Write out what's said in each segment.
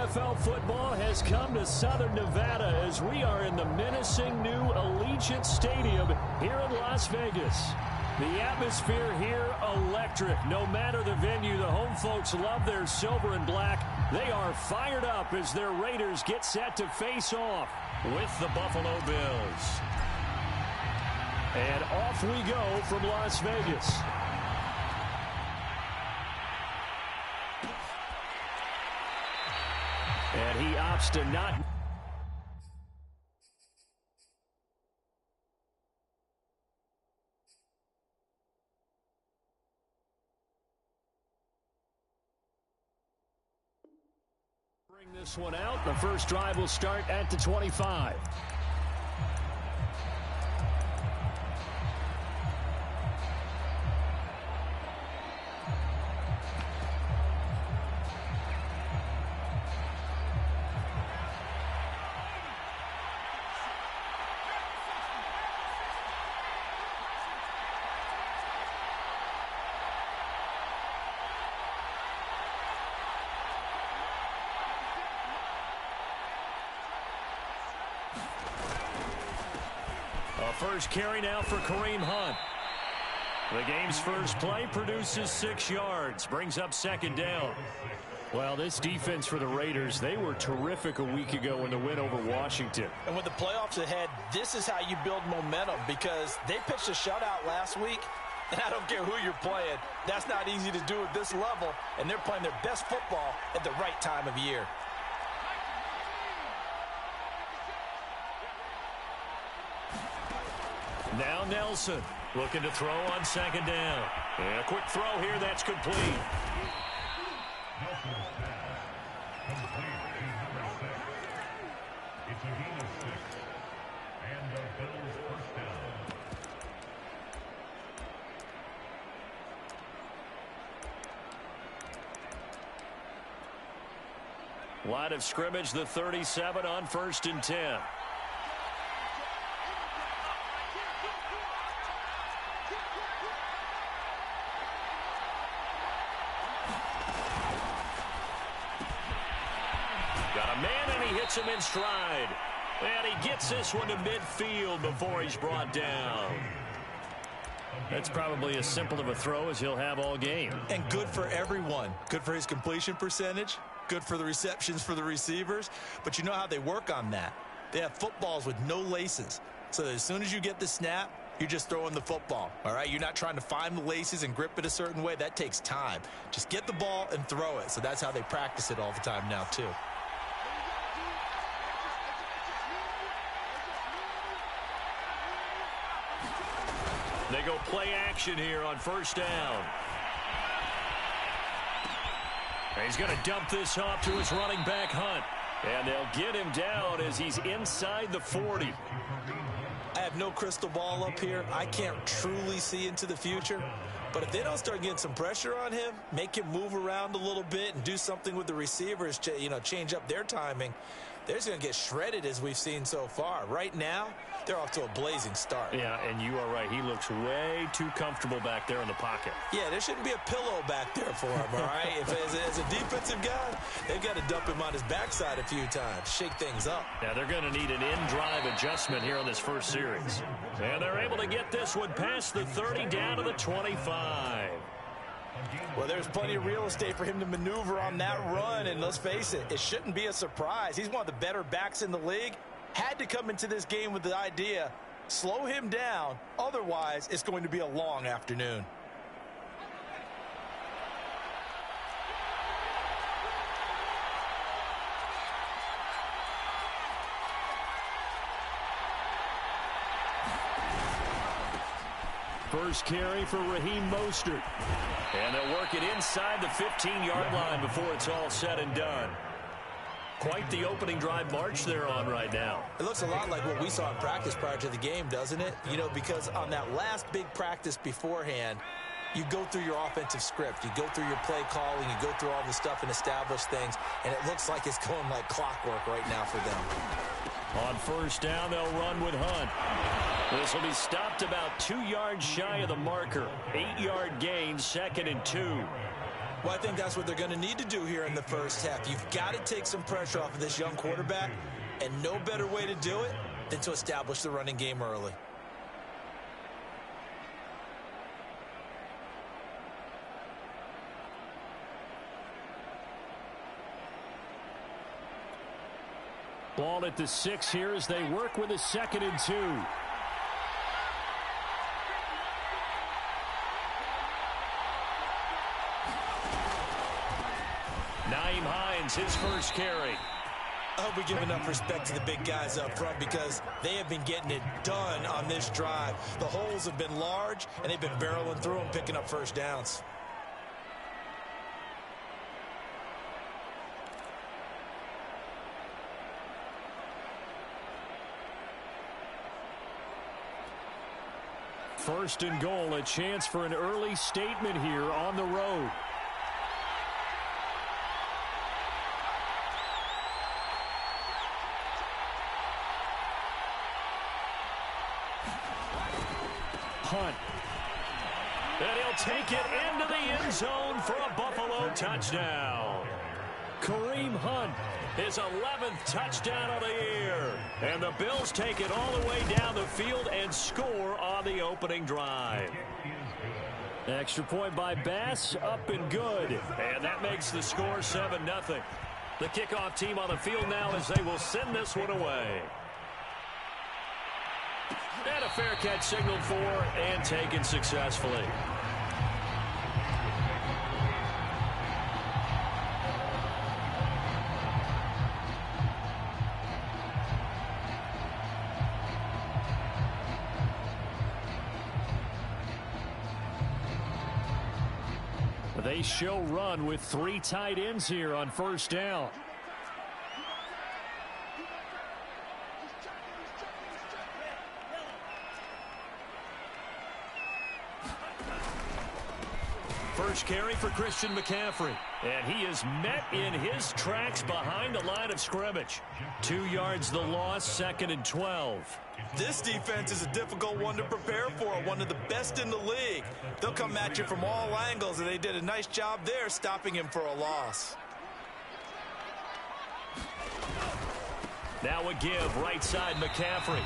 NFL football has come to Southern Nevada as we are in the menacing new Allegiant Stadium here in Las Vegas. The atmosphere here, electric. No matter the venue, the home folks love their silver and black. They are fired up as their Raiders get set to face off with the Buffalo Bills. And off we go from Las Vegas. And he opts to not. Bring this one out. The first drive will start at the 25. First carry now for Kareem Hunt. The game's first play produces 6 yards, brings up second down. Well, this defense for the Raiders, they were terrific a week ago in the win over Washington. And with the playoffs ahead, this is how you build momentum because they pitched a shutout last week, and I don't care who you're playing. That's not easy to do at this level, and they're playing their best football at the right time of year. Now Nelson looking to throw on second down. And a quick throw here, that's complete. Line of scrimmage, the 37 on 1st and 10. Him in stride, and he gets this one to midfield before he's brought down. That's probably as simple of a throw as he'll have all game. And good for everyone. Good for his completion percentage, good for the receptions for the receivers, but you know how they work on that. They have footballs with no laces, so that as soon as you get the snap, you're just throwing the football, all right? You're not trying to find the laces and grip it a certain way. That takes time. Just get the ball and throw it, so that's how they practice it all the time now, too. They go play action here on 1st down. And he's going to dump this off to his running back, Hunt. And they'll get him down as he's inside the 40. I have no crystal ball up here. I can't truly see into the future. But if they don't start getting some pressure on him, make him move around a little bit and do something with the receivers, change up their timing, they're just going to get shredded as we've seen so far. Right now, they're off to a blazing start. Yeah, and you are right. He looks way too comfortable back there in the pocket. Yeah, there shouldn't be a pillow back there for him, all right? If as a defensive guy, they've got to dump him on his backside a few times, shake things up. Yeah, they're going to need an in-drive adjustment here on this first series. And they're able to get this one past the 30 down to the 25. Well, there's plenty of real estate for him to maneuver on that run, and let's face it, it shouldn't be a surprise. He's one of the better backs in the league. Had to come into this game with the idea, slow him down, otherwise it's going to be a long afternoon. First carry for Raheem Mostert. And they'll work it inside the 15-yard line before it's all said and done. Quite the opening drive march they're on right now. It looks a lot like what we saw in practice prior to the game, doesn't it? Because on that last big practice beforehand, you go through your offensive script. You go through your play calling. You go through all the stuff and establish things. And it looks like it's going like clockwork right now for them. On 1st down, they'll run with Hunt. This will be stopped about 2 yards shy of the marker. 8-yard gain, 2nd and 2. Well, I think that's what they're going to need to do here in the first half. You've got to take some pressure off of this young quarterback, and no better way to do it than to establish the running game early. Ball at the 6 here as they work with a 2nd and 2. Nyheim Hines, his first carry. I hope we give enough respect to the big guys up front because they have been getting it done on this drive. The holes have been large, and they've been barreling through them, picking up first downs. First and goal, a chance for an early statement here on the road. Hunt. And he'll take it into the end zone for a Buffalo touchdown. Kareem Hunt, his 11th touchdown of the year. And the Bills take it all the way down the field and score on the opening drive. Extra point by Bass, up and good. And that makes the score 7-0. The kickoff team on the field now as they will send this one away. And a fair catch signaled for and taken successfully. They show run with 3 tight ends here on first down. First carry for Christian McCaffrey. And he is met in his tracks behind the line of scrimmage. 2 yards the loss, 2nd and 12. This defense is a difficult one to prepare for, one of the best in the league. They'll come at you from all angles, and they did a nice job there stopping him for a loss. Now a give, right side McCaffrey.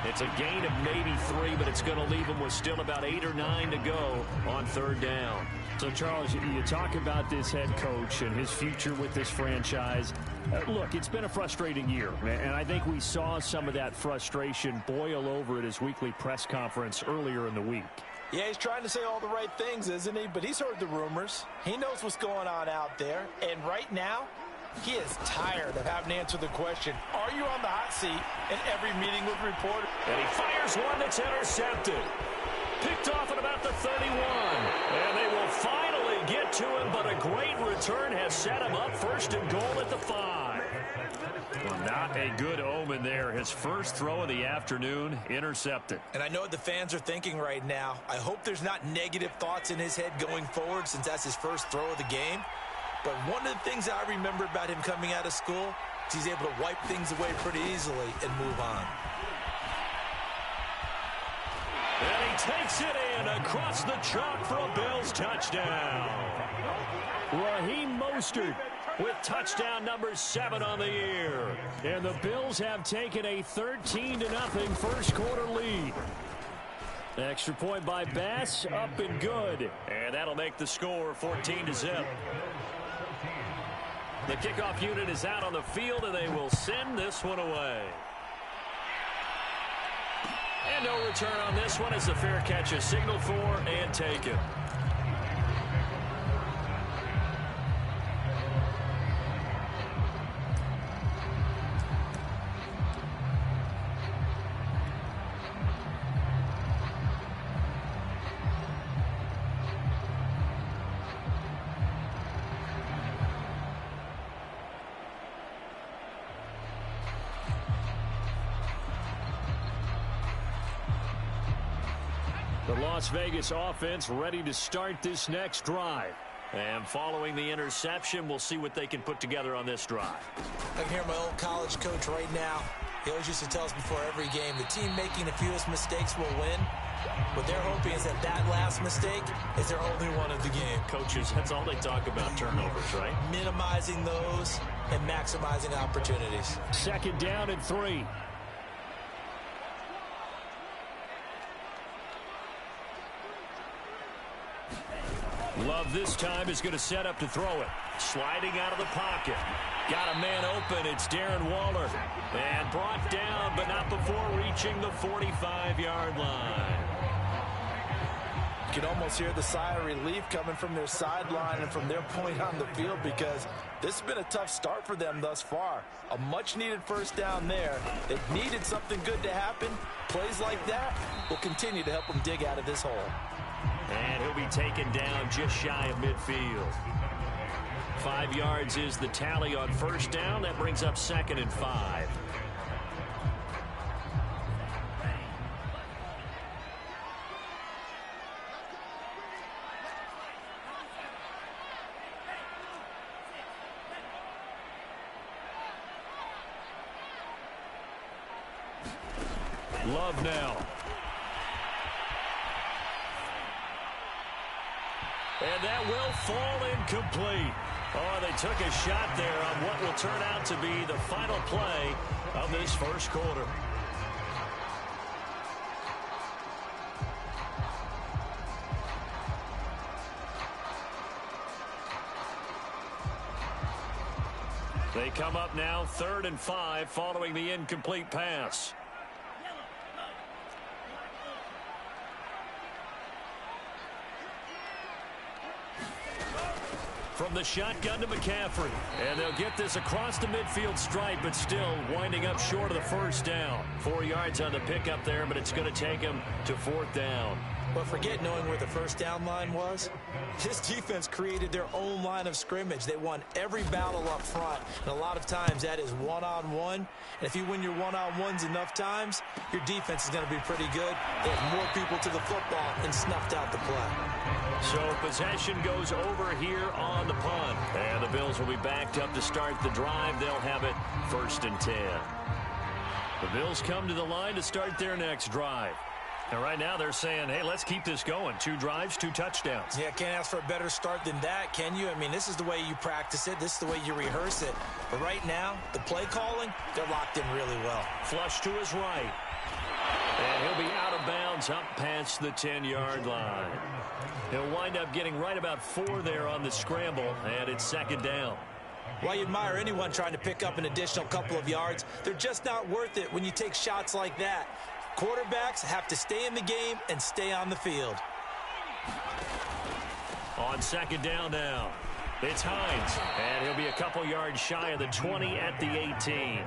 It's a gain of maybe 3, but it's going to leave him with still about 8 or 9 to go on 3rd down. So, Charles, you talk about this head coach and his future with this franchise. Look, it's been a frustrating year, and I think we saw some of that frustration boil over at his weekly press conference earlier in the week. Yeah, he's trying to say all the right things, isn't he? But he's heard the rumors. He knows what's going on out there. And right now, he is tired of having to answer the question, are you on the hot seat in every meeting with reporters? And he fires one that's intercepted. Picked off at about the 31. And they will finally get to him, but a great return has set him up 1st and goal at the 5. Well, not a good omen there. His first throw of the afternoon, intercepted. And I know what the fans are thinking right now. I hope there's not negative thoughts in his head going forward since that's his first throw of the game. But one of the things I remember about him coming out of school is he's able to wipe things away pretty easily and move on. And he takes it in across the chalk for a Bills touchdown. Raheem Mostert with touchdown number 7 on the year. And the Bills have taken a 13-0 first quarter lead. Extra point by Bass, up and good. And that'll make the score 14-0. The kickoff unit is out on the field, and they will send this one away. And no return on this one as the fair catch is signaled for and taken. The Las Vegas offense ready to start this next drive. And following the interception, we'll see what they can put together on this drive. I can hear my old college coach right now. He always used to tell us before every game, the team making the fewest mistakes will win. What they're hoping is that last mistake is their only one of the game. Coaches, that's all they talk about, turnovers, right? Minimizing those and maximizing opportunities. 2nd down and 3. Love this time is going to set up to throw it. Sliding out of the pocket. Got a man open. It's Darren Waller. And brought down, but not before reaching the 45-yard line. You can almost hear the sigh of relief coming from their sideline and from their point on the field, because this has been a tough start for them thus far. A much-needed first down there. They needed something good to happen. Plays like that will continue to help them dig out of this hole. And he'll be taken down just shy of midfield. 5 yards is the tally on first down. That brings up 2nd and 5. Love now. And that will fall incomplete. Oh, they took a shot there on what will turn out to be the final play of this first quarter. They come up now 3rd and 5 following the incomplete pass. From the shotgun to McCaffrey. And they'll get this across the midfield stripe, but still winding up short of the first down. 4 yards on the pickup there, but it's going to take him to 4th down. But forget knowing where the first down line was. This defense created their own line of scrimmage. They won every battle up front, and a lot of times that is one-on-one. And if you win your one-on-ones enough times, your defense is going to be pretty good. They have more people to the football and snuffed out the play. So possession goes over here on the punt. And the Bills will be backed up to start the drive. They'll have it 1st and 10. The Bills come to the line to start their next drive. And right now they're saying, hey, let's keep this going. 2 drives, 2 touchdowns. Yeah, can't ask for a better start than that, can you? I mean, this is the way you practice it. This is the way you rehearse it. But right now, the play calling, they're locked in really well. Flush to his right. And he'll be out of bounds up past the 10-yard line. He'll wind up getting right about 4 there on the scramble, and it's 2nd down. While you admire anyone trying to pick up an additional couple of yards, they're just not worth it when you take shots like that. Quarterbacks have to stay in the game and stay on the field. On 2nd down now, it's Hines, and he'll be a couple yards shy of the 20 at the 18.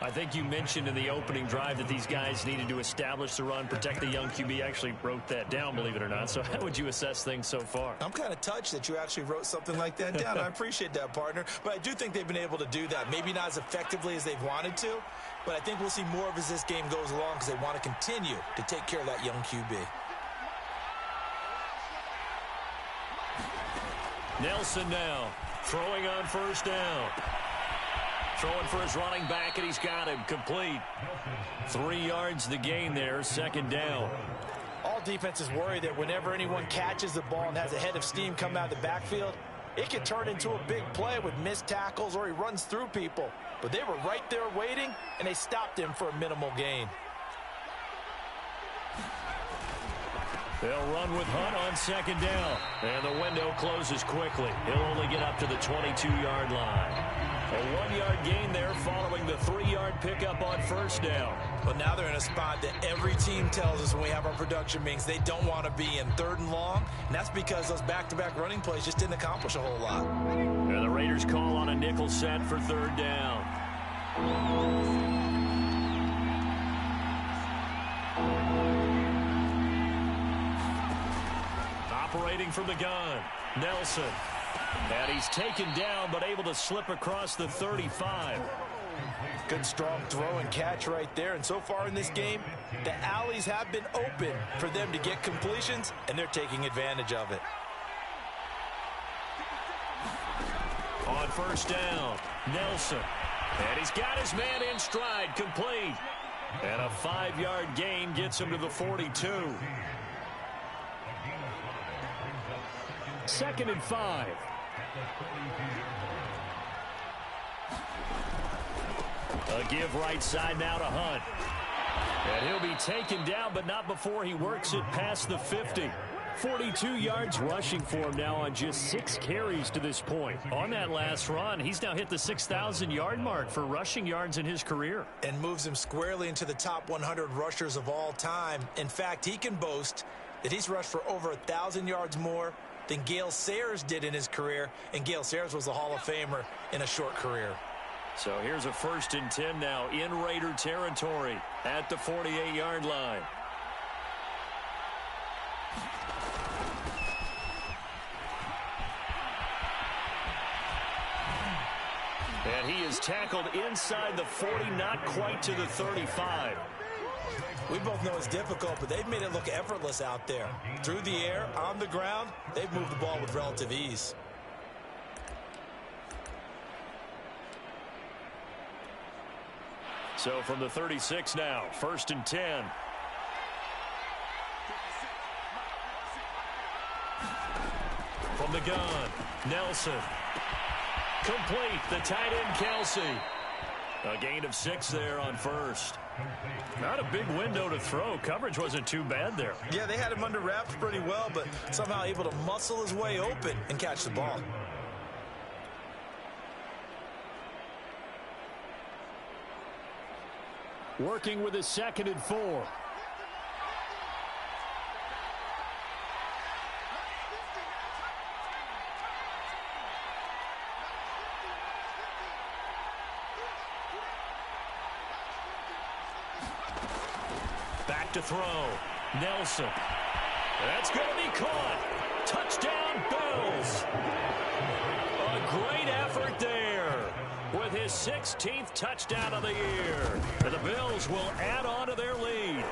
I think you mentioned in the opening drive that these guys needed to establish the run, protect the young QB. I actually wrote that down, believe it or not. So how would you assess things so far? I'm kind of touched that you actually wrote something like that down. I appreciate that, partner. But I do think they've been able to do that. Maybe not as effectively as they've wanted to, but I think we'll see more of as this game goes along because they want to continue to take care of that young QB. Nelson now throwing on first down. Throwing for his running back, and he's got him complete. 3 yards the gain there, 2nd down. All defenses worry that whenever anyone catches the ball and has a head of steam come out of the backfield, it can turn into a big play with missed tackles or he runs through people. But they were right there waiting, and they stopped him for a minimal gain. They'll run with Hunt on 2nd down. And the window closes quickly. He'll only get up to the 22-yard line. A 1-yard gain there following the 3-yard pickup on first down. But now they're in a spot that every team tells us when we have our production meetings they don't want to be in, 3rd and long. And that's because those back-to-back running plays just didn't accomplish a whole lot. And the Raiders call on a nickel set for 3rd down. Operating from the gun, Nelson. And he's taken down, but able to slip across the 35. Good, strong throw and catch right there. And so far in this game, the alleys have been open for them to get completions, and they're taking advantage of it. On first down, Nelson. And he's got his man in stride, complete. And a 5-yard gain gets him to the 42. 2nd and 5. A give right side now to Hunt. And he'll be taken down, but not before he works it past the 50. 42 yards rushing for him now on just 6 carries to this point. On that last run, he's now hit the 6,000-yard mark for rushing yards in his career. And moves him squarely into the top 100 rushers of all time. In fact, he can boast that he's rushed for over 1,000 yards more than Gale Sayers did in his career. And Gale Sayers was a Hall of Famer in a short career. So here's a 1st and 10 now in Raider territory at the 48-yard line. And he is tackled inside the 40, not quite to the 35. We both know it's difficult, but they've made it look effortless out there. Through the air, on the ground, they've moved the ball with relative ease. So from the 36 now, 1st and 10. From the gun, Nelson. Complete, the tight end, Kelsey. A gain of 6 there on 1st. Not a big window to throw. Coverage wasn't too bad there. Yeah, they had him under wraps pretty well, but somehow able to muscle his way open and catch the ball. Working with his 2nd and 4. Back to throw. Nelson. That's going to be caught. Touchdown, Bills. A great effort there with his 16th touchdown of the year. And the Bills will add on to their lead.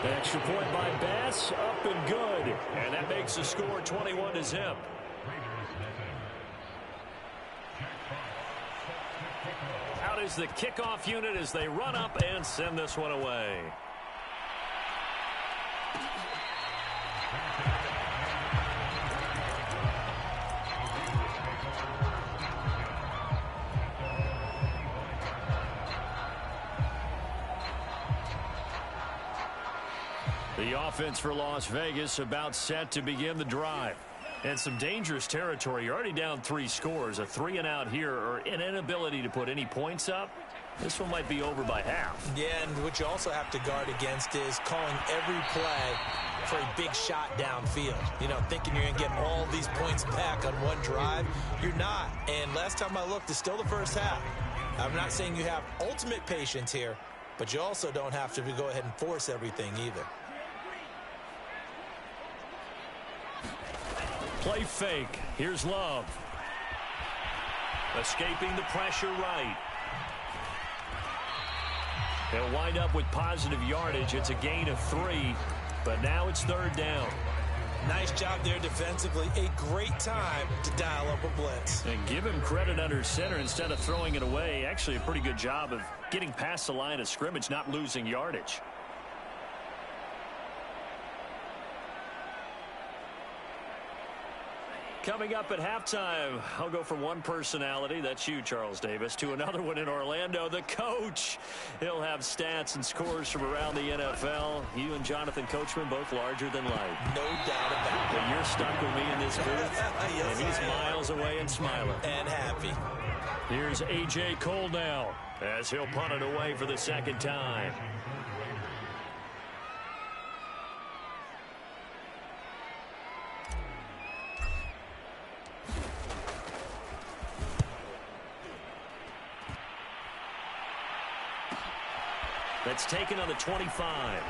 The extra point by Bass, up and good. And that makes the score 21-0. Out is the kickoff unit as they run up and send this one away. The offense for Las Vegas about set to begin the drive. And some dangerous territory. You're already down 3 scores. A 3-and-out here or an inability to put any points up. This one might be over by half. Yeah, and what you also have to guard against is calling every play for a big shot downfield. You know, thinking you're going to get all these points back on one drive. You're not. And last time I looked, it's still the first half. I'm not saying you have ultimate patience here, but you also don't have to go ahead and force everything either. Play fake. Here's Love. Escaping the pressure right. He'll wind up with positive yardage. It's a gain of 3, but now it's 3rd down. Nice job there defensively. A great time to dial up a blitz. And give him credit under center instead of throwing it away. Actually, a pretty good job of getting past the line of scrimmage, not losing yardage. Coming up at halftime, I'll go from one personality, that's you, Charles Davis, to another one in Orlando, the coach. He'll have stats and scores from around the NFL. You and Jonathan Coachman, both larger than life. No doubt about it. But you're stuck with me in this booth, Yes, and he's miles away and smiling. And happy. Here's A.J. Cole now, as he'll punt it away for the 2nd time. That's taken on the 25.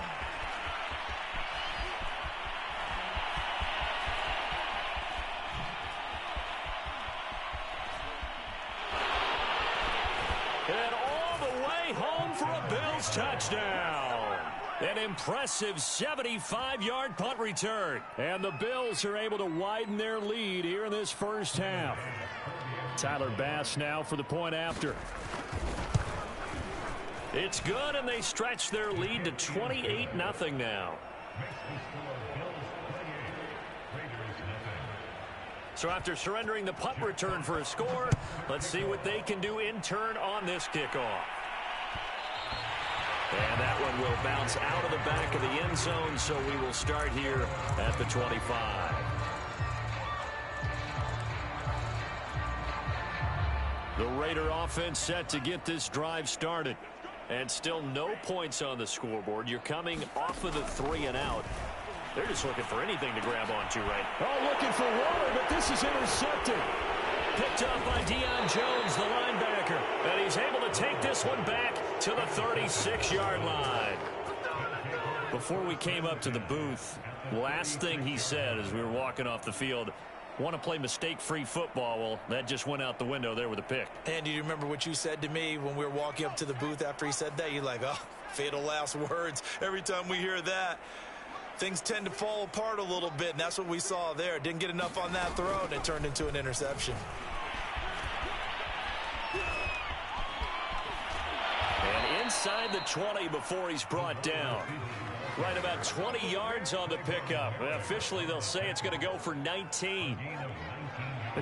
And all the way home for a Bills touchdown. An impressive 75-yard punt return. And the Bills are able to widen their lead here in this first half. Tyler Bass now for the point after. It's good, and they stretch their lead to 28-0 now. So after surrendering the punt return for a score, let's see what they can do in turn on this kickoff. And that one will bounce out of the back of the end zone, so we will start here at the 25. The Raider offense set to get this drive started. And still no points on the scoreboard. You're coming off of the 3 and out. They're just looking for anything to grab onto, right? Oh, looking for water, but this is intercepted. Picked up by Deion Jones, the linebacker. And he's able to take this one back to the 36-yard line. Before we came up to the booth, last thing he said as we were walking off the field, want to play mistake-free football. Well, that just went out the window there with a pick. And do you remember what you said to me when we were walking up to the booth after he said that? You're like, oh, fatal last words. Every time we hear that, things tend to fall apart a little bit, and that's what we saw there. Didn't get enough on that throw, and it turned into an interception. And inside the 20 before he's brought down. Right about 20 yards on the pickup. Officially, they'll say it's going to go for 19.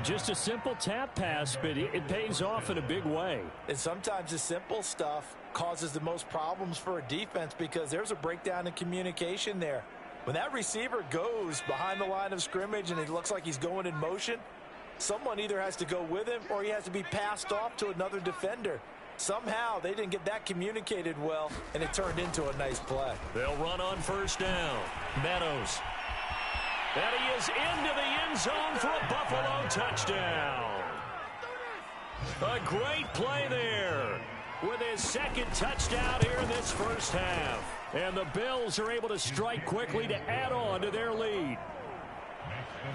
Just a simple tap pass, but it pays off in a big way. And sometimes the simple stuff causes the most problems for a defense because there's a breakdown in communication there. When that receiver goes behind the line of scrimmage and it looks like he's going in motion, someone either has to go with him or he has to be passed off to another defender. Somehow they didn't get that communicated well, and it turned into a nice play. They'll run on first down. Meadows. And he is into the end zone for a Buffalo touchdown. A great play there with his second touchdown here in this first half. And the Bills are able to strike quickly to add on to their lead.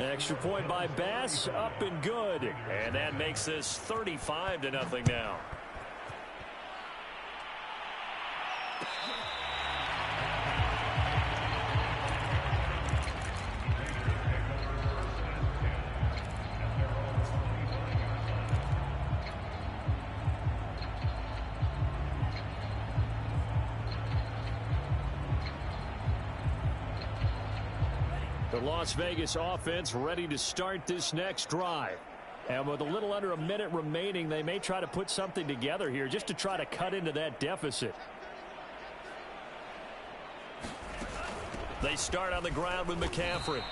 Extra point by Bass, up and good. And that makes this 35-0 now. The Las Vegas offense ready to start this next drive. And with a little under a minute remaining, they may try to put something together here just to try to cut into that deficit. They start on the ground with McCaffrey.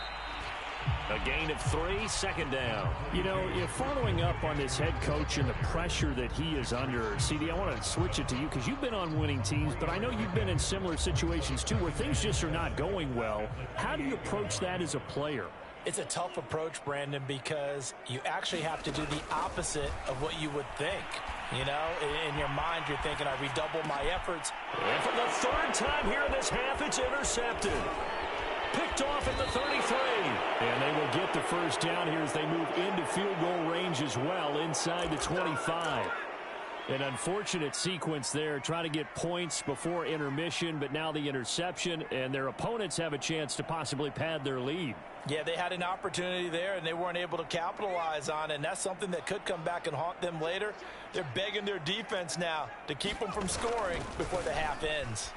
A gain of 3, second down. You know, following up on this head coach and the pressure that he is under, CD, I want to switch it to you because you've been on winning teams, but I know you've been in similar situations too where things just are not going well. How do you approach that as a player? It's a tough approach, Brandon, because you actually have to do the opposite of what you would think. You know, in your mind, you're thinking, I redouble my efforts. And for the third time here in this half, it's intercepted. Picked off at the 33. And they will get the first down here as they move into field goal range as well inside the 25. An unfortunate sequence there, trying to get points before intermission, but now the interception, and their opponents have a chance to possibly pad their lead. Yeah, they had an opportunity there, and they weren't able to capitalize on it, and that's something that could come back and haunt them later. They're begging their defense now to keep them from scoring before the half ends.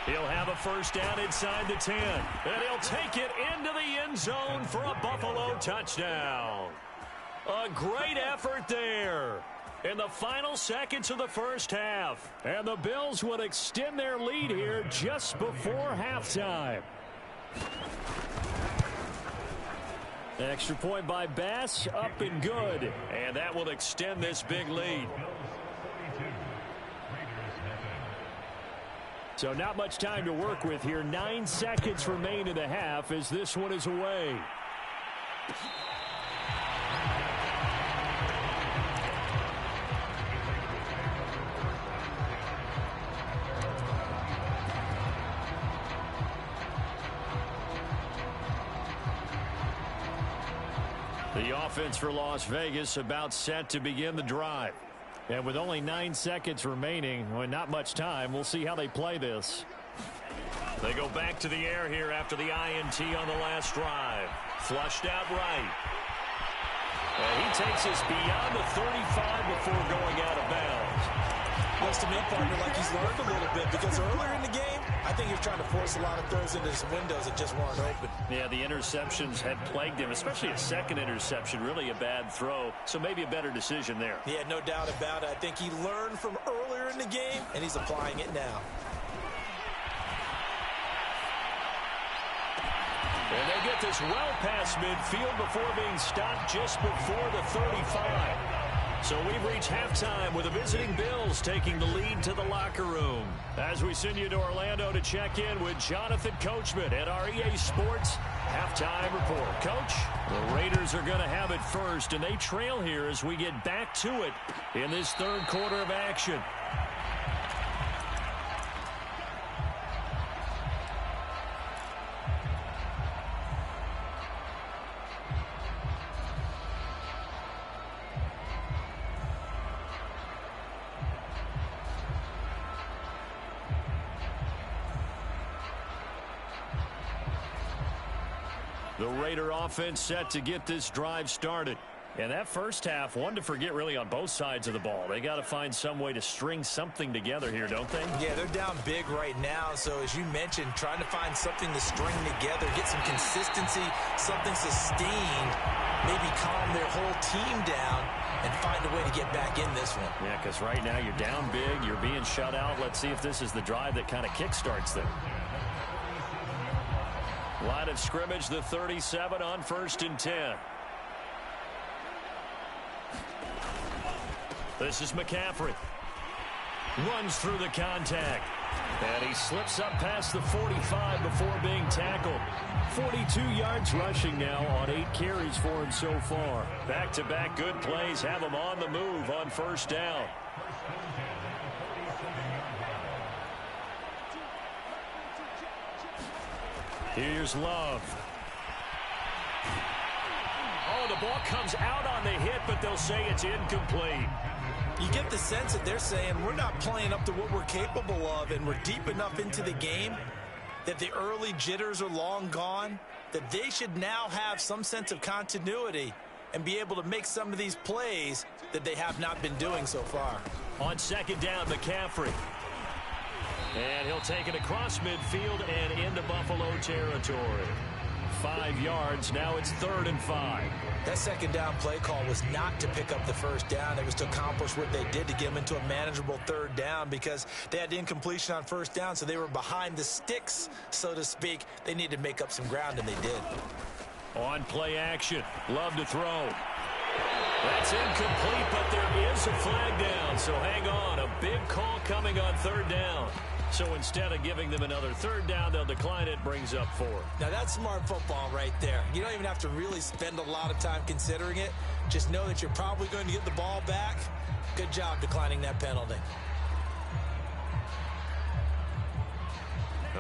He'll have a first down inside the 10, and he'll take it into the end zone for a Buffalo touchdown. A great effort there in the final seconds of the first half. And the Bills would extend their lead here just before halftime. Extra point by Bass, up and good. And that will extend this big lead. So not much time to work with here. 9 seconds remain in the half as this one is away. The offense for Las Vegas about set to begin the drive. And with only 9 seconds remaining, well, not much time, we'll see how they play this. They go back to the air here after the INT on the last drive. Flushed out right. And he takes us beyond the 35 before going out of bounds. Looks to me, partner, like he's learned a little bit, because earlier in the game, I think he was trying to force a lot of throws into his windows that just weren't open. Yeah, the interceptions had plagued him, especially a second interception, really a bad throw. So maybe a better decision there. Yeah, no doubt about it. I think he learned from earlier in the game, and he's applying it now. And they'll get this well past midfield before being stopped just before the 35. So we've reached halftime with the visiting Bills taking the lead to the locker room. As we send you to Orlando to check in with Jonathan Coachman at our EA Sports Halftime Report. Coach, the Raiders are going to have it first, and they trail here as we get back to it in this third quarter of action. The Raider offense set to get this drive started. And that first half, one to forget really on both sides of the ball. They got to find some way to string something together here, don't they? Yeah, they're down big right now. So as you mentioned, trying to find something to string together, get some consistency, something sustained, maybe calm their whole team down and find a way to get back in this one. Yeah, because right now you're down big, you're being shut out. Let's see if this is the drive that kind of kickstarts them. Line of scrimmage, the 37 on 1st and 10. This is McCaffrey. Runs through the contact. And he slips up past the 45 before being tackled. 42 yards rushing now on 8 carries for him so far. Back-to-back good plays have him on the move on 1st down. Here's Love. Oh, the ball comes out on the hit, but they'll say it's incomplete. You get the sense that they're saying we're not playing up to what we're capable of, and we're deep enough into the game that the early jitters are long gone, that they should now have some sense of continuity and be able to make some of these plays that they have not been doing so far. On 2nd down, McCaffrey. And he'll take it across midfield and into Buffalo territory. 5 yards. Now it's 3rd and 5. That 2nd down play call was not to pick up the 1st down. It was to accomplish what they did to get them into a manageable 3rd down, because they had incompletion on 1st down, so they were behind the sticks, so to speak. They needed to make up some ground, and they did. On play action. Love to throw. That's incomplete, but there is a flag down, so hang on. A big call coming on 3rd down. So instead of giving them another 3rd down, they'll decline it, brings up 4. Now that's smart football right there. You don't even have to really spend a lot of time considering it. Just know that you're probably going to get the ball back. Good job declining that penalty.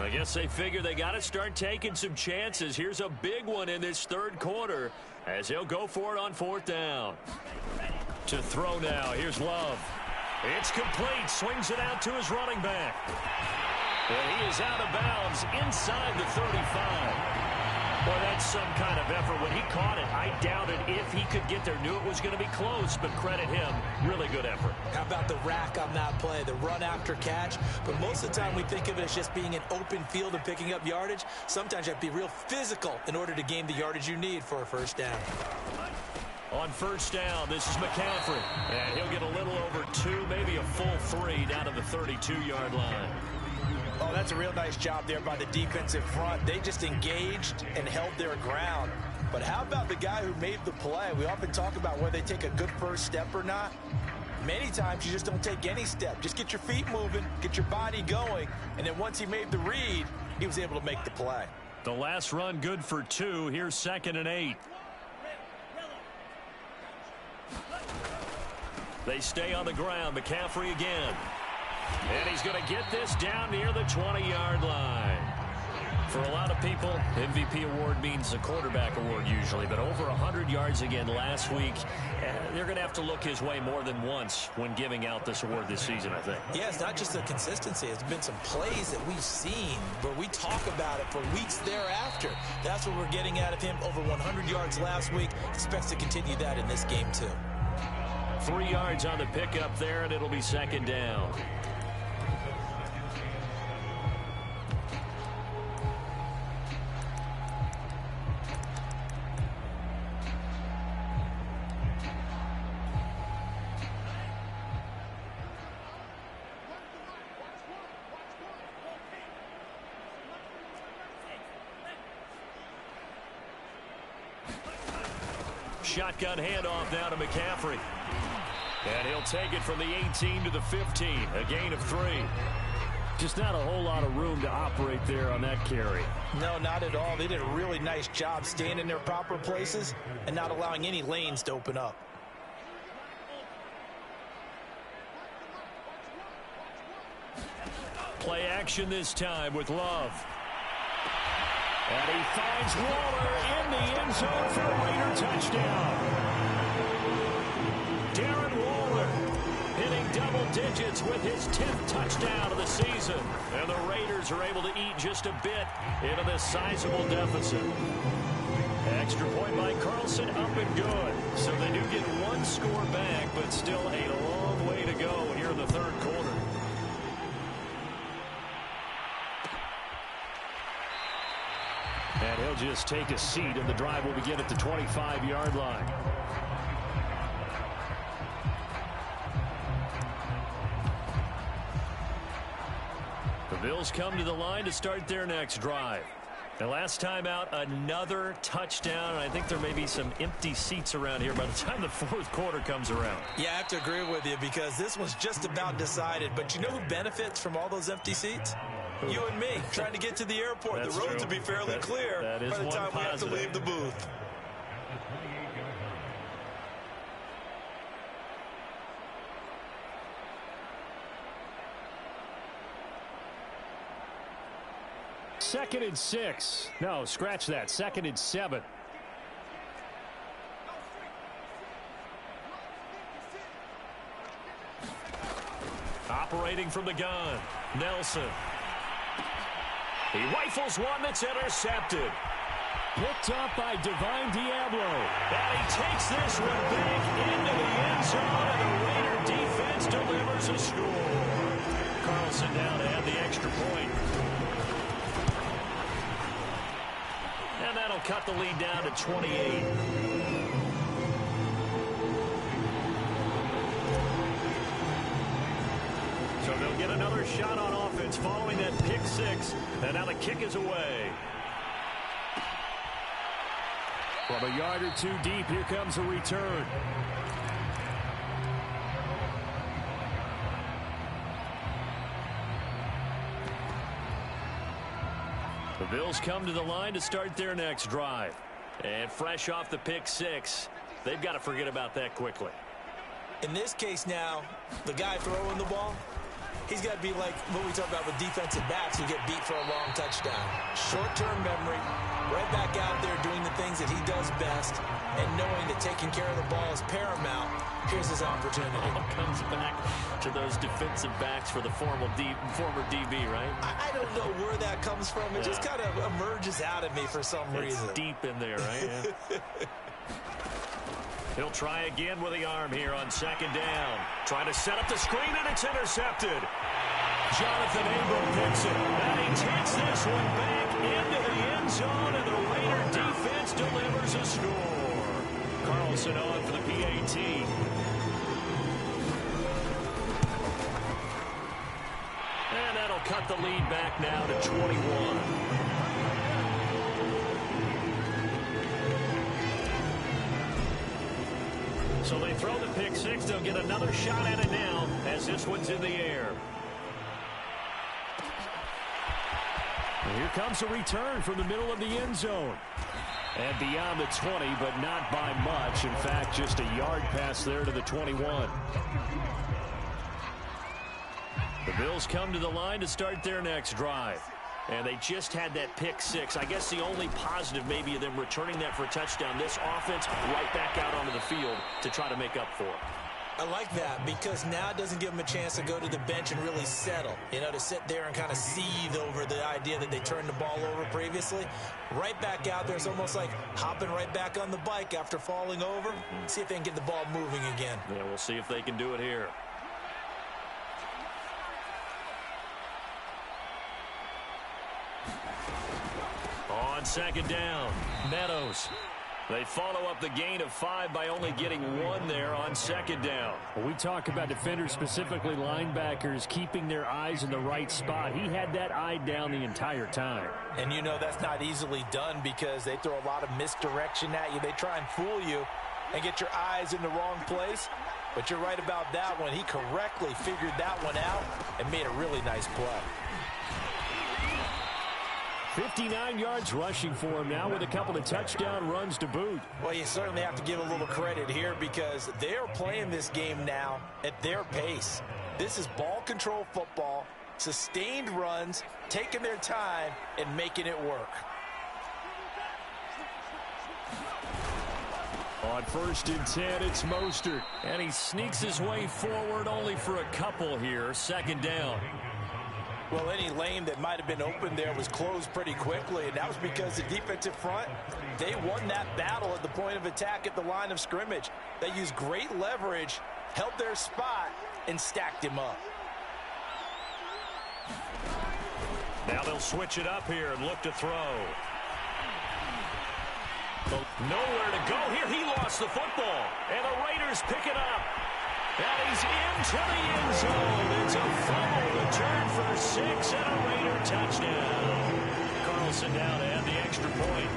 I guess they figure they got to start taking some chances. Here's a big one in this 3rd quarter as he'll go for it on 4th down. To throw now, here's Love. It's complete. Swings it out to his running back. And he is out of bounds inside the 35. Boy, that's some kind of effort. When he caught it, I doubted if he could get there. Knew it was going to be close, but credit him. Really good effort. How about the rack on that play, the run after catch? But most of the time we think of it as just being an open field and picking up yardage. Sometimes you have to be real physical in order to gain the yardage you need for a 1st down. On 1st down, this is McCaffrey. And he'll get a little over 2, maybe a full 3 down to the 32-yard line. Oh, that's a real nice job there by the defensive front. They just engaged and held their ground. But how about the guy who made the play? We often talk about whether they take a good first step or not. Many times you just don't take any step. Just get your feet moving, get your body going, and then once he made the read, he was able to make the play. The last run good for 2. Here's 2nd and 8. They stay on the ground. McCaffrey again. And he's going to get this down near the 20-yard line. For a lot of people, MVP award means a quarterback award usually, but over 100 yards again last week. They're going to have to look his way more than once when giving out this award this season, I think. Yeah, it's not just the consistency. It's been some plays that we've seen where we talk about it for weeks thereafter. That's what we're getting out of him. Over 100 yards last week. Expects to continue that in this game, too. 3 yards on the pickup there, and it'll be second down. Shotgun handoff now to McCaffrey. And he'll take it from the 18 to the 15. A gain of 3. Just not a whole lot of room to operate there on that carry. No, not at all. They did a really nice job staying in their proper places and not allowing any lanes to open up. Play action this time with Love. And he finds Waller in the end zone for a Raider touchdown. Darren Waller hitting double digits with his 10th touchdown of the season. And the Raiders are able to eat just a bit into this sizable deficit. Extra point by Carlson, up and good. So they do get one score back, but still a long way to go here in the third quarter. And he'll just take a seat, and the drive will begin at the 25-yard line. The Bills come to the line to start their next drive. The last time out, another touchdown, and I think there may be some empty seats around here by the time the fourth quarter comes around. Yeah, I have to agree with you because this one's just about decided. But you know who benefits from all those empty seats? You and me, trying to get to the airport. That's the roads true. will be fairly clear that is by the time we have to positive. leave the booth. Second and 6. No, scratch that. Second and 7. Operating from the gun, Nelson. He rifles one that's intercepted. Picked up by Divine Diablo. And he takes this one back into the end zone, and the Raider defense delivers a score. Carlson down to add the extra point. And that'll cut the lead down to 28. So they'll get another shot on offense following that pick six. And now the kick is away. From a yard or two deep, here comes a return. The Bills come to the line to start their next drive. And fresh off the pick six, they've got to forget about that quickly. In this case now, the guy throwing the ball, he's got to be like what we talk about with defensive backs who get beat for a long touchdown. Short-term memory, right back out there doing the things that he does best, and knowing that taking care of the ball is paramount. Here's his opportunity. All comes back to those defensive backs for the former DB, right? I don't know where that comes from. It just kind of emerges out of me for some reason. It's deep in there, right? Yeah. He'll try again with the arm here on second down. Trying to set up the screen, and it's intercepted. Jonathan Abram picks it, and he takes this one back into the end zone, and the Raider defense delivers a score. Carlson on for the PAT. And that'll cut the lead back now to 21. So they throw the pick six. They'll get another shot at it now as this one's in the air. And here comes a return from the middle of the end zone. And beyond the 20, but not by much. In fact, just a yard pass there to the 21. The Bills come to the line to start their next drive. And they just had that pick six. I guess the only positive maybe of them returning that for a touchdown. This offense right back out onto the field to try to make up for it. I like that because now it doesn't give them a chance to go to the bench and really settle. You know, to sit there and kind of seethe over the idea that they turned the ball over previously. Right back out there. It's almost like hopping right back on the bike after falling over. See if they can get the ball moving again. Yeah, we'll see if they can do it here. On second down, Meadows. They follow up the gain of 5 by only getting 1 there on second down. Well, we talk about defenders, specifically linebackers, keeping their eyes in the right spot. He had that eye down the entire time. And you know that's not easily done because they throw a lot of misdirection at you. They try and fool you and get your eyes in the wrong place. But you're right about that one. He correctly figured that one out and made a really nice play. 59 yards rushing for him now with a couple of touchdown runs to boot. Well, you certainly have to give a little credit here because they're playing this game now at their pace. This is ball control football, sustained runs, taking their time, and making it work. On 1st and 10, it's Mostert. And he sneaks his way forward only for a couple here. Second down. Well, any lane that might have been open there was closed pretty quickly, and that was because the defensive front, they won that battle at the point of attack at the line of scrimmage. They used great leverage, held their spot, and stacked him up. Now they'll switch it up here and look to throw. Nowhere to go here. He lost the football, and the Raiders pick it up. And he's into the end zone. It's a fumble return for 6 and a Raider touchdown. Carlson down to add the extra point.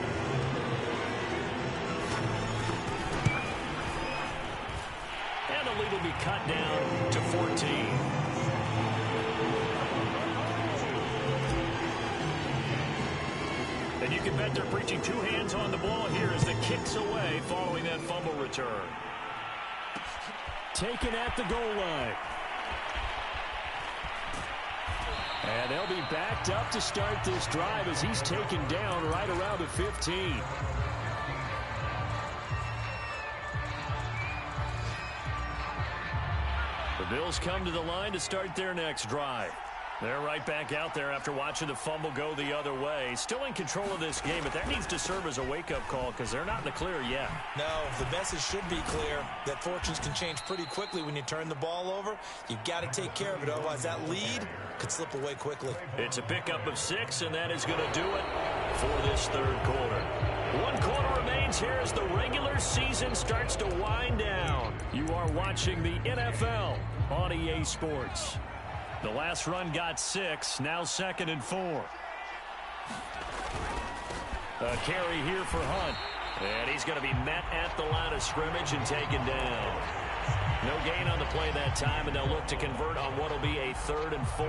And the lead will be cut down to 14. And you can bet they're preaching 2 hands on the ball here as the kick's away following that fumble return. Taken at the goal line. And they'll be backed up to start this drive as he's taken down right around the 15. The Bills come to the line to start their next drive. They're right back out there after watching the fumble go the other way. Still in control of this game, but that needs to serve as a wake-up call because they're not in the clear yet. No, the message should be clear that fortunes can change pretty quickly when you turn the ball over. You've got to take care of it, otherwise that lead could slip away quickly. It's a pickup of 6, and that is going to do it for this third quarter. 1 quarter remains here as the regular season starts to wind down. You are watching the NFL on EA Sports. The last run got 6, now 2nd and 4. A carry here for Hunt. And he's going to be met at the line of scrimmage and taken down. No gain on the play that time, and they'll look to convert on what will be a 3rd and 4.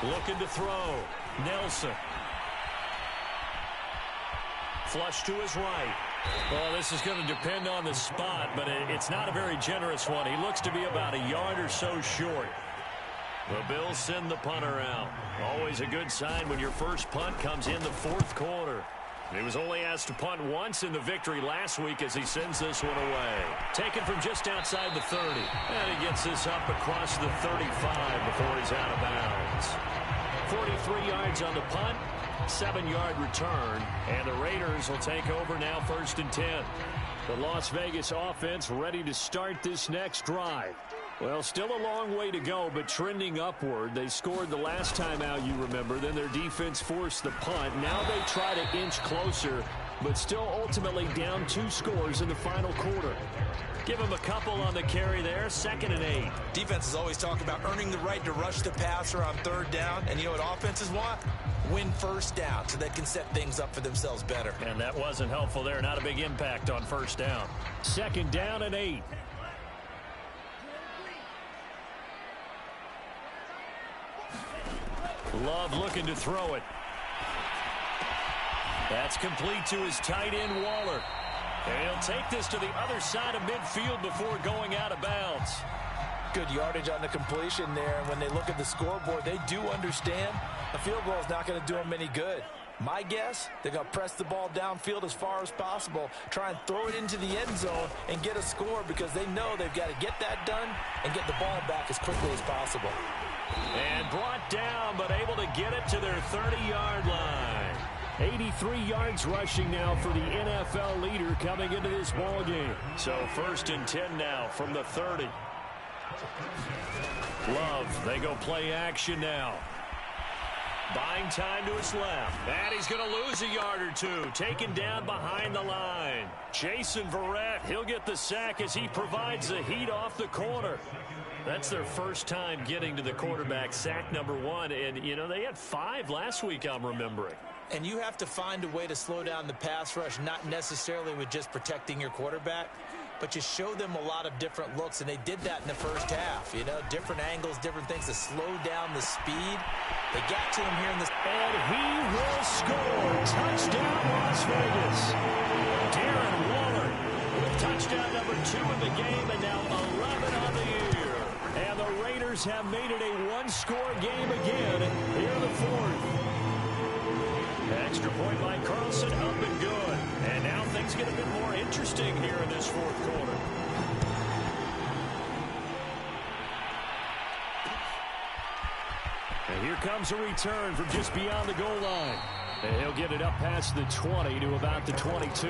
Looking to throw. Nelson. Flush to his right. Well, this is going to depend on the spot, but it's not a very generous one. He looks to be about a yard or so short. The Bills send the punter out. Always a good sign when your first punt comes in the 4th quarter. He was only asked to punt once in the victory last week as he sends this one away. Taken from just outside the 30. And he gets this up across the 35 before he's out of bounds. 43 yards on the punt, 7-yard return, and the Raiders will take over now 1st and 10. The Las Vegas offense ready to start this next drive. Well, still a long way to go, but trending upward. They scored the last time out, you remember. Then their defense forced the punt. Now they try to inch closer, but still ultimately down 2 scores in the final quarter. Give him a couple on the carry there, 2nd and 8. Defenses always talk about earning the right to rush the passer on 3rd down. And you know what offenses want? Win 1st down so they can set things up for themselves better. And that wasn't helpful there. Not a big impact on 1st down. 2nd down and 8. Love looking to throw it. That's complete to his tight end, Waller. And he'll take this to the other side of midfield before going out of bounds. Good yardage on the completion there. And when they look at the scoreboard, they do understand a field goal is not going to do them any good. My guess, they're going to press the ball downfield as far as possible, try and throw it into the end zone and get a score because they know they've got to get that done and get the ball back as quickly as possible. And brought down, but able to get it to their 30-yard line. 83 yards rushing now for the NFL leader coming into this ball game. So 1st and 10 now from the 30. Love, they go play action now. Buying time to his left. And he's going to lose a yard or two. Taken down behind the line. Jason Verrett, he'll get the sack as he provides the heat off the corner. That's their first time getting to the quarterback, sack number 1. And, you know, they had 5 last week, I'm remembering. And you have to find a way to slow down the pass rush, not necessarily with just protecting your quarterback, but you show them a lot of different looks, and they did that in the first half. You know, different angles, different things to slow down the speed. They got to him here in this. And he will score. Touchdown, Las Vegas. Darren Waller with touchdown number 2 in the game, and now 11 on the year. And the Raiders have made it a one-score game again here in the 4th. Extra point by Carlson, up and good. And now things get a bit more interesting here in this 4th quarter. And here comes a return from just beyond the goal line. And he'll get it up past the 20 to about the 22.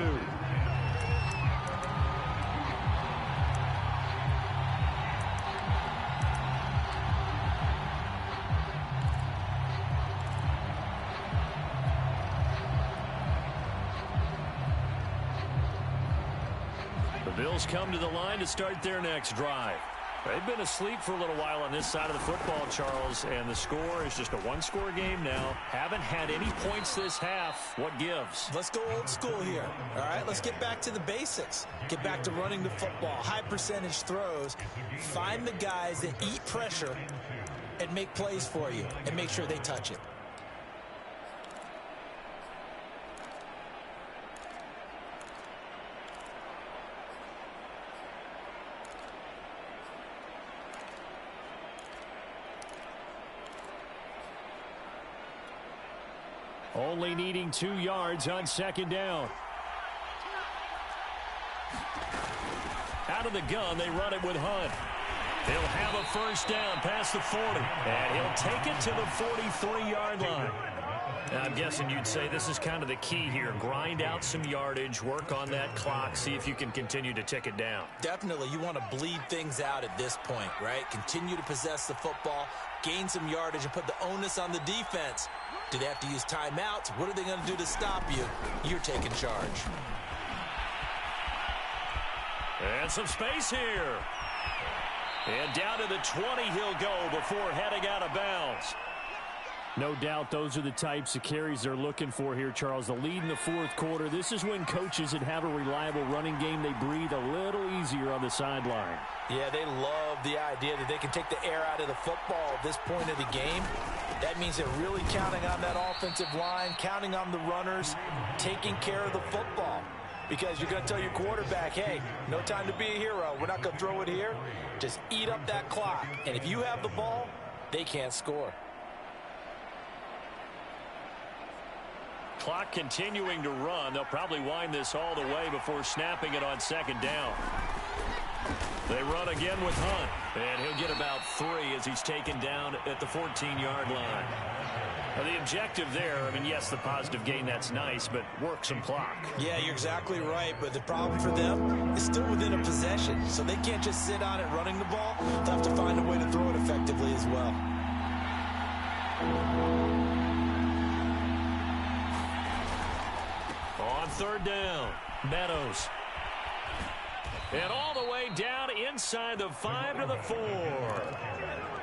Bills come to the line to start their next drive. They've been asleep for a little while on this side of the football, Charles, and the score is just a one-score game now. Haven't had any points this half. What gives? Let's go old school here. All right, let's get back to the basics. Get back to running the football, high percentage throws. Find the guys that eat pressure and make plays for you and make sure they touch it. Only needing 2 yards on 2nd down. Out of the gun, they run it with Hunt. He'll have a 1st down past the 40. And he'll take it to the 43-yard line. Now, I'm guessing you'd say this is kind of the key here. Grind out some yardage, work on that clock, see if you can continue to tick it down. Definitely, you want to bleed things out at this point, right? Continue to possess the football, gain some yardage, and put the onus on the defense. Do they have to use timeouts? What are they going to do to stop you? You're taking charge. And some space here. And down to the 20 he'll go before heading out of bounds. No doubt those are the types of carries they're looking for here, Charles. The lead in the 4th quarter. This is when coaches that have a reliable running game, they breathe a little easier on the sideline. Yeah, they love the idea that they can take the air out of the football at this point of the game. That means they're really counting on that offensive line, counting on the runners, taking care of the football. Because you're going to tell your quarterback, hey, no time to be a hero. We're not going to throw it here. Just eat up that clock. And if you have the ball, they can't score. Clock continuing to run. They'll probably wind this all the way before snapping it on 2nd down. They run again with Hunt, and he'll get about 3 as he's taken down at the 14-yard line. Now, the objective there, I mean, yes, the positive gain, that's nice, but work some clock. Yeah, you're exactly right, but the problem for them is still within a possession, so they can't just sit on it running the ball. They'll have to find a way to throw it effectively as well. On 3rd down, Meadows. And all the way down inside the 5 to the 4.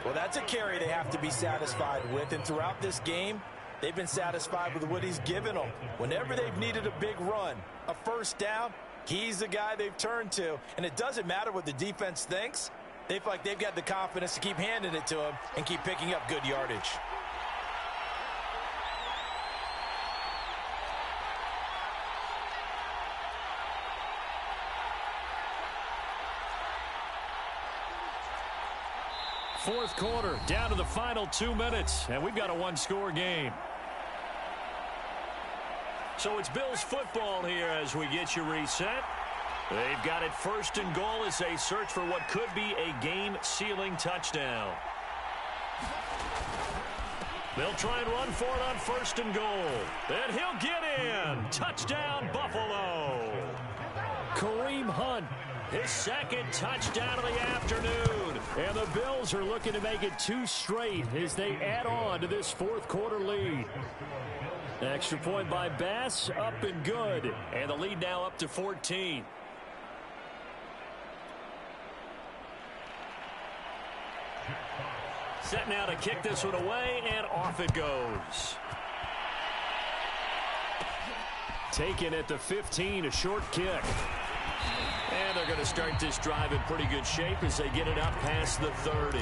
Well, that's a carry they have to be satisfied with. And throughout this game, they've been satisfied with what he's given them. Whenever they've needed a big run, a 1st down, he's the guy they've turned to. And it doesn't matter what the defense thinks. They feel like they've got the confidence to keep handing it to him and keep picking up good yardage. fourth quarter, down to the final 2 minutes, and we've got a one-score game. So it's Bills football here as we get you reset. They've got it first and goal as they search for what could be a game-sealing touchdown. They'll try and run for it on first and goal. And he'll get in. Touchdown, Buffalo. Kareem Hunt, his second touchdown of the afternoon. And the Bills are looking to make it 2 straight as they add on to this fourth quarter lead. Extra point by Bass, up and good. And the lead now up to 14. Set now to kick this one away, and off it goes. Taken at the 15, a short kick. And they're going to start this drive in pretty good shape as they get it up past the 30.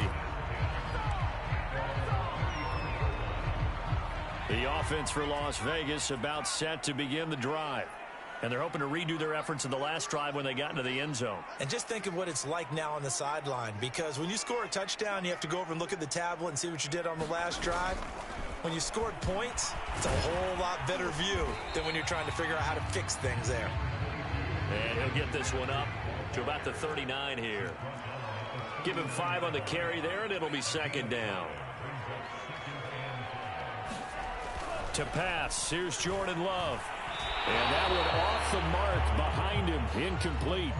The offense for Las Vegas about set to begin the drive. And they're hoping to redo their efforts in the last drive when they got into the end zone. And just think of what it's like now on the sideline, because when you score a touchdown, you have to go over and look at the tablet and see what you did on the last drive. When you scored points, it's a whole lot better view than when you're trying to figure out how to fix things there. And he'll get this one up to about the 39 here. Give him 5 on the carry there, and it'll be second down. To pass, here's Jordan Love. And that one off the mark behind him, incomplete.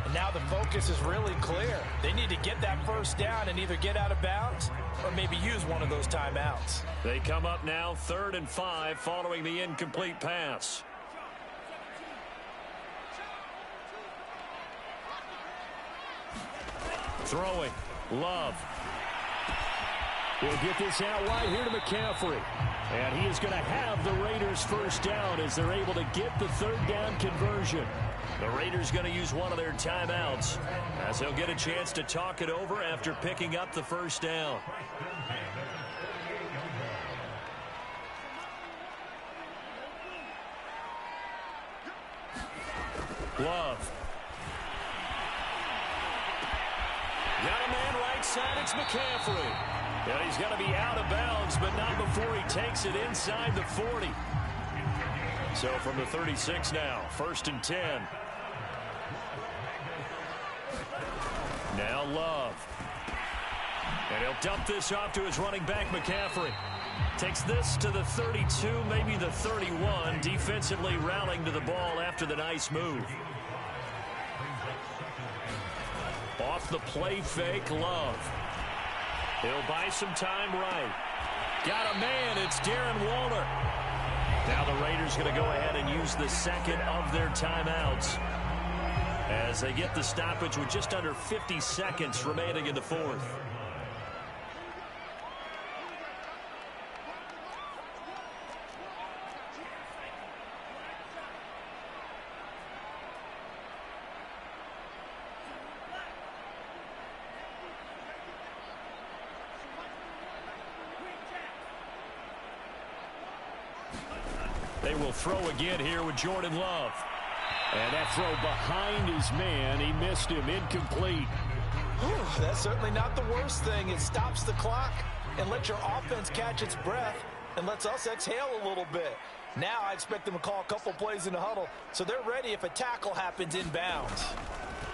And now the focus is really clear. They need to get that first down and either get out of bounds or maybe use one of those timeouts. They come up now 3rd and 5 following the incomplete pass. Throwing, Love. He'll get this out wide here to McCaffrey. And he is going to have the Raiders first down as they're able to get the 3rd down conversion. The Raiders going to use one of their timeouts as they'll get a chance to talk it over after picking up the first down. Love. Got a man right side, it's McCaffrey. And he's got to be out of bounds, but not before he takes it inside the 40. So from the 36 now, 1st and 10. Now Love. And he'll dump this off to his running back, McCaffrey. Takes this to the 32, maybe the 31, defensively rallying to the ball after the nice move. Off the play fake, Love. He'll buy some time right. Got a man, it's Darren Waller. Now the Raiders going to go ahead and use the second of their timeouts as they get the stoppage with just under 50 seconds remaining in the fourth. They will throw again here with Jordan Love. And that throw behind his man. He missed him. Incomplete. That's certainly not the worst thing. It stops the clock and lets your offense catch its breath and lets us exhale a little bit. Now I expect them to call a couple plays in the huddle so they're ready if a tackle happens inbounds.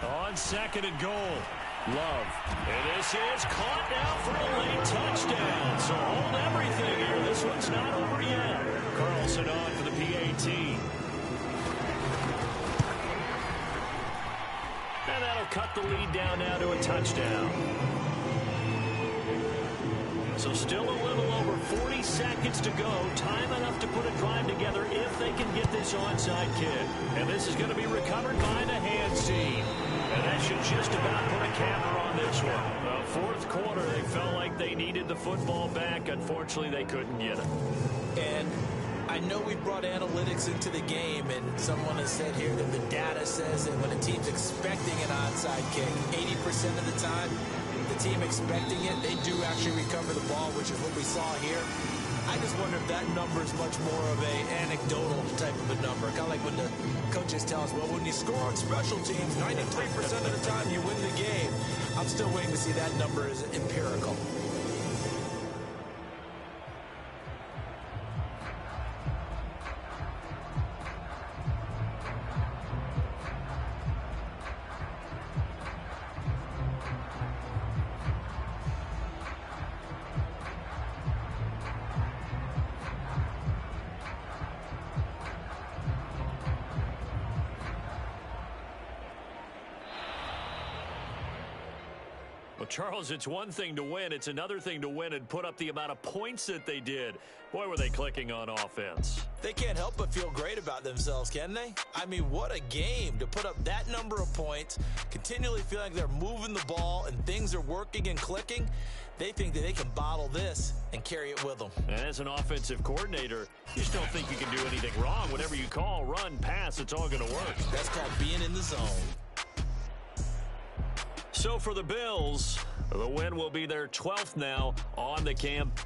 On 2nd and goal. Love. And this is caught now for a late touchdown. So hold everything here. This one's not over yet. Carlson on for the PAT. And that'll cut the lead down now to a touchdown. So still a little over 40 seconds to go. Time enough to put a drive together if they can get this onside kick. And this is going to be recovered by the hands team. And that should just about put a capper on this one. The fourth quarter, they felt like they needed the football back. Unfortunately, they couldn't get it. And I know we brought analytics into the game, and someone has said here that the data says that when a team's expecting an onside kick, 80% of the time, the team expecting it, they do actually recover the ball, which is what we saw here. I just wonder if that number is much more of a anecdotal type of a number. Kind of like when the coaches tell us, well, when you score on special teams, 93% of the time you win the game. I'm still waiting to see that number is empirical. Well, Charles, it's one thing to win. It's another thing to win and put up the amount of points that they did. Boy, were they clicking on offense. They can't help but feel great about themselves, can they? I mean, what a game to put up that number of points, continually feel like they're moving the ball and things are working and clicking. They think that they can bottle this and carry it with them. And as an offensive coordinator, you just don't think you can do anything wrong. Whatever you call, run, pass, it's all going to work. That's called being in the zone. So for the Bills, the win will be their 12th now on the campaign.